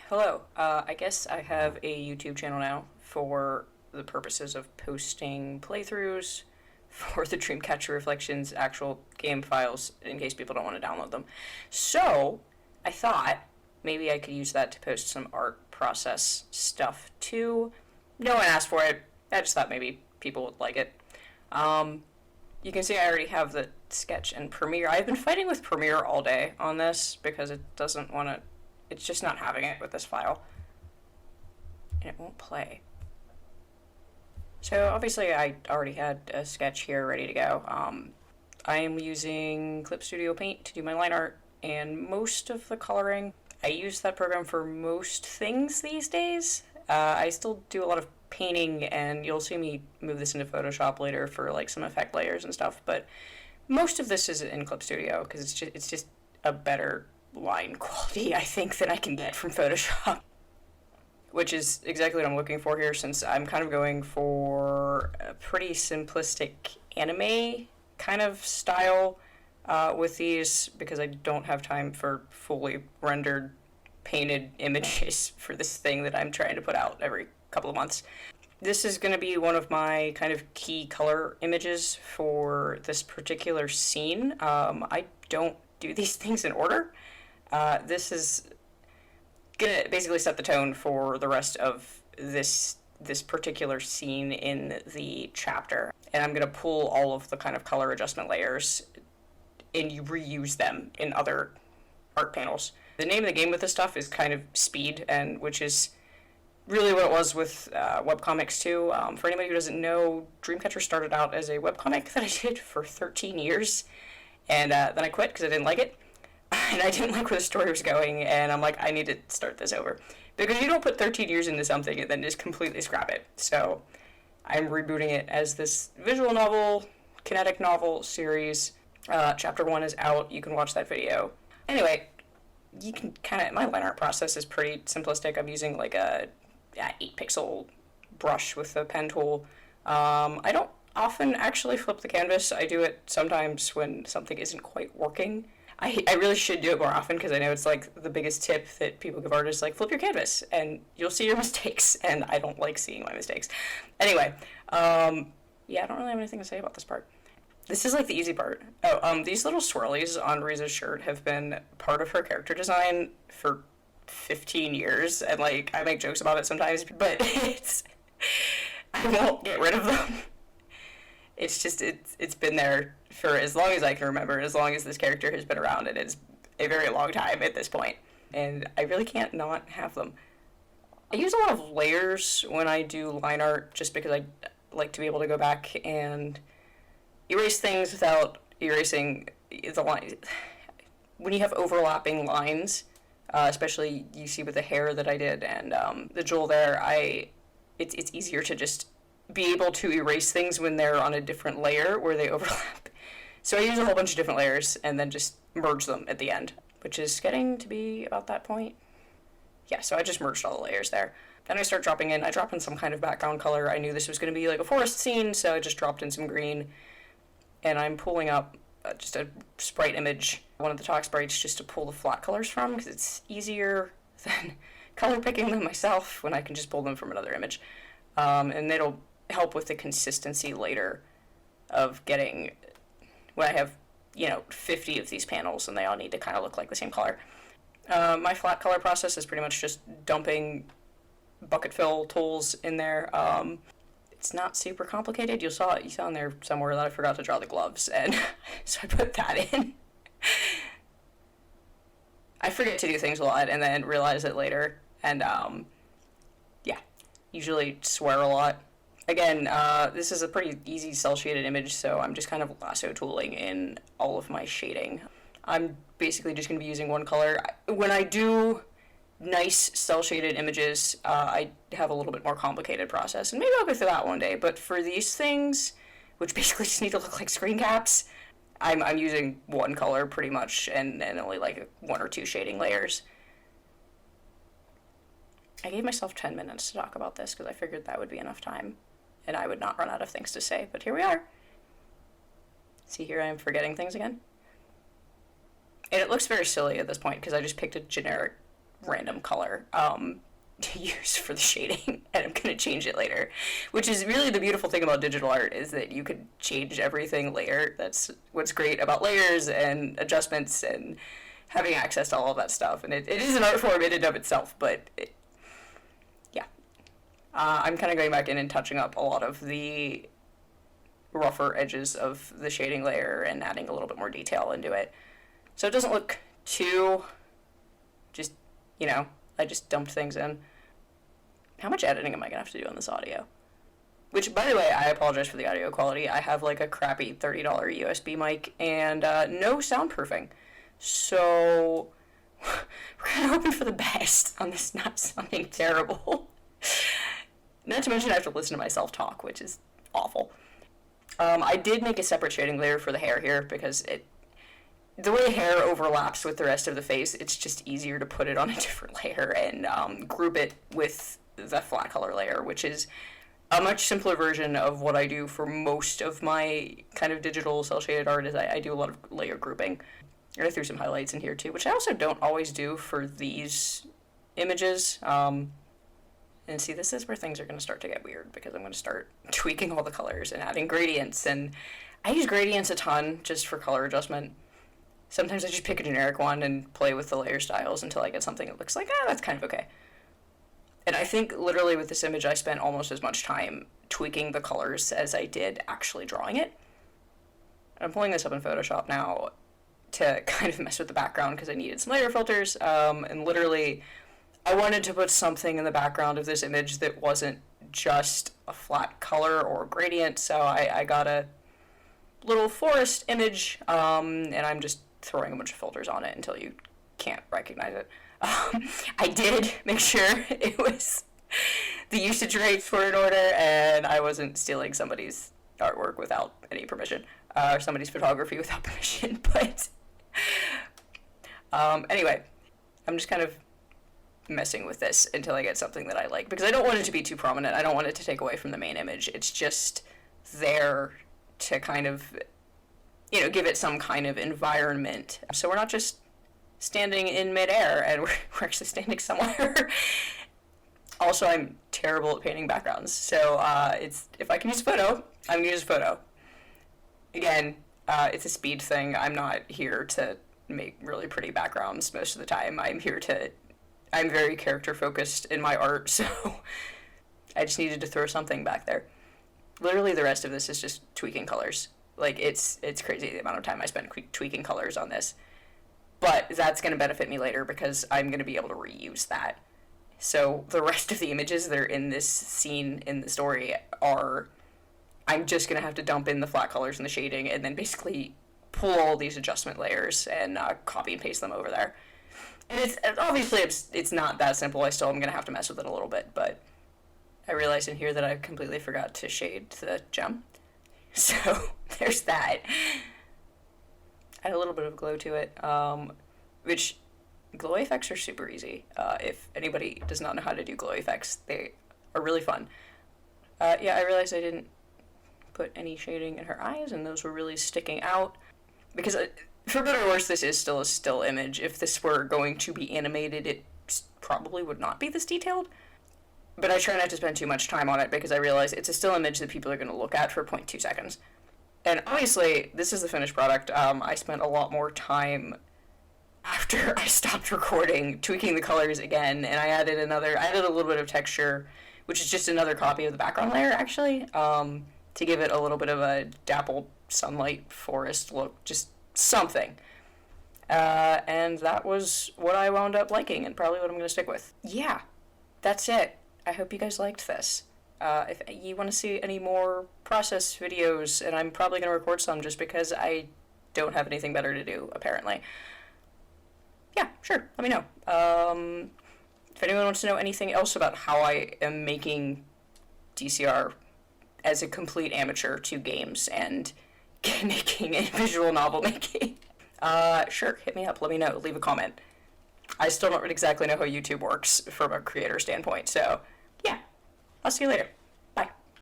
Hello. I guess I have a YouTube channel now for the purposes of posting playthroughs for the Dreamcatcher Reflections actual game files in case people don't want to download them. So, I thought maybe I could use that to post some art process stuff too. No one asked for it. I just thought maybe people would like it. You can see I already have the sketch in Premiere. I've been fighting with Premiere all day on this because it doesn't want to. It's just not having it with this file. And it won't play. So obviously I already had a sketch here ready to go. I am using Clip Studio Paint to do my line art and most of the coloring. I use that program for most things these days. I still do a lot of painting, and you'll see me move this into Photoshop later for like some effect layers and stuff, but most of this is in Clip Studio because it's just a better line quality, I think, than I can get from Photoshop. Which is exactly what I'm looking for here, since I'm kind of going for a pretty simplistic anime kind of style with these, because I don't have time for fully rendered painted images for this thing that I'm trying to put out every couple of months. This is going to be one of my kind of key color images for this particular scene. I don't do these things in order. This is gonna basically set the tone for the rest of this particular scene in the chapter, and I'm gonna pull all of the kind of color adjustment layers and reuse them in other art panels. The name of the game with this stuff is kind of speed, and which is really what it was with webcomics too. For anybody who doesn't know, Dreamcatcher started out as a webcomic that I did for 13 years, and then I quit because I didn't like it. And I didn't like where the story was going, and I'm like, I need to start this over. Because you don't put 13 years into something and then just completely scrap it. So I'm rebooting it as this visual novel, kinetic novel series. Chapter 1 is out. You can watch that video. Anyway, you can kind of, my line art process is pretty simplistic. I'm using like a 8-pixel brush with the pen tool. I don't often actually flip the canvas. I do it sometimes when something isn't quite working. I really should do it more often, because I know it's like the biggest tip that people give artists, like flip your canvas and you'll see your mistakes, and I don't like seeing my mistakes. Anyway, yeah, I don't really have anything to say about this part. This is like the easy part. These little swirlies on Riza's shirt have been part of her character design for 15 years, and like I make jokes about it sometimes, but I won't get rid of them. It's just, it's been there for as long as I can remember, as long as this character has been around, and it's a very long time at this point. And I really can't not have them. I use a lot of layers when I do line art, just because I like to be able to go back and erase things without erasing the line. When you have overlapping lines, especially you see with the hair that I did and the jewel there, it's easier to just be able to erase things when they're on a different layer where they overlap. So I use a whole bunch of different layers and then just merge them at the end, which is getting to be about that point. Yeah, so I just merged all the layers there. Then I drop in some kind of background color. I knew this was going to be like a forest scene, so I just dropped in some green. And I'm pulling up just a sprite image, one of the talk sprites, just to pull the flat colors from, because it's easier than color picking them myself when I can just pull them from another image. And it'll help with the consistency later of getting, when I have, 50 of these panels and they all need to kind of look like the same color. My flat color process is pretty much just dumping bucket fill tools in there. It's not super complicated. You saw in there somewhere that I forgot to draw the gloves, and so I put that in. I forget to do things a lot and then realize it later, and usually swear a lot. Again, this is a pretty easy cel-shaded image, so I'm just kind of lasso tooling in all of my shading. I'm basically just going to be using one color. When I do nice cel-shaded images, I have a little bit more complicated process, and maybe I'll go through that one day, but for these things, which basically just need to look like screen caps, I'm using one color pretty much, and only like 1 or 2 shading layers. I gave myself 10 minutes to talk about this because I figured that would be enough time and I would not run out of things to say, but here we are. See, here I am forgetting things again. And it looks very silly at this point because I just picked a generic random color to use for the shading, and I'm going to change it later, which is really the beautiful thing about digital art, is that you could change everything later. That's what's great about layers and adjustments and having access to all of that stuff. And it is an art form in and of itself, but yeah. I'm kind of going back in and touching up a lot of the rougher edges of the shading layer and adding a little bit more detail into it. So it doesn't look too just, I just dumped things in. How much editing am I going to have to do on this audio? Which, by the way, I apologize for the audio quality. I have like a crappy $30 USB mic and no soundproofing. So we're kind of hoping for the best on this not sounding terrible. Not to mention I have to listen to myself talk, which is awful. I did make a separate shading layer for the hair here because the way hair overlaps with the rest of the face, it's just easier to put it on a different layer and group it with the flat color layer, which is a much simpler version of what I do for most of my kind of digital cel-shaded art. Is I do a lot of layer grouping. And I threw some highlights in here too, which I also don't always do for these images. And see, this is where things are going to start to get weird, because I'm going to start tweaking all the colors and adding gradients. And I use gradients a ton just for color adjustment. Sometimes I just pick a generic one and play with the layer styles until I get something that looks like, that's kind of okay. And I think literally with this image I spent almost as much time tweaking the colors as I did actually drawing it. I'm pulling this up in Photoshop now to kind of mess with the background because I needed some layer filters, and literally I wanted to put something in the background of this image that wasn't just a flat color or gradient, so I got a little forest image, and I'm just throwing a bunch of filters on it until you can't recognize it. I did make sure it was the usage rates were in order and I wasn't stealing somebody's artwork without any permission, or somebody's photography without permission, but anyway, I'm just kind of messing with this until I get something that I like, because I don't want it to be too prominent. I don't want it to take away from the main image. It's just there to kind of, give it some kind of environment. So we're not just standing in midair and we're actually standing somewhere. Also, I'm terrible at painting backgrounds, so if I can use a photo, I'm gonna use a photo. Again, it's a speed thing. I'm not here to make really pretty backgrounds most of the time. I'm very character focused in my art, so I just needed to throw something back there. Literally the rest of this is just tweaking colors. Like, it's crazy the amount of time I spent tweaking colors on this. But that's going to benefit me later because I'm going to be able to reuse that. So the rest of the images that are in this scene in the story I'm just going to have to dump in the flat colors and the shading and then basically pull all these adjustment layers and copy and paste them over there. And obviously it's not that simple. I still am going to have to mess with it a little bit, but I realized in here that I completely forgot to shade the gem. So there's that. Add a little bit of glow to it, which glow effects are super easy. If anybody does not know how to do glow effects, they are really fun. I realized I didn't put any shading in her eyes, and those were really sticking out. Because, for better or worse, this is still a still image. If this were going to be animated, it probably would not be this detailed. But I try not to spend too much time on it because I realize it's a still image that people are going to look at for 0.2 seconds. And obviously, this is the finished product. I spent a lot more time after I stopped recording, tweaking the colors again, and I added a little bit of texture, which is just another copy of the background layer, actually, to give it a little bit of a dappled sunlight forest look, just something. And that was what I wound up liking, and probably what I'm going to stick with. Yeah, that's it. I hope you guys liked this. If you want to see any more process videos, and I'm probably going to record some just because I don't have anything better to do, apparently. Yeah, sure, let me know. If anyone wants to know anything else about how I am making DCR as a complete amateur to games and making and visual novel making, sure, hit me up, let me know, leave a comment. I still don't exactly know how YouTube works from a creator standpoint, so yeah, I'll see you later.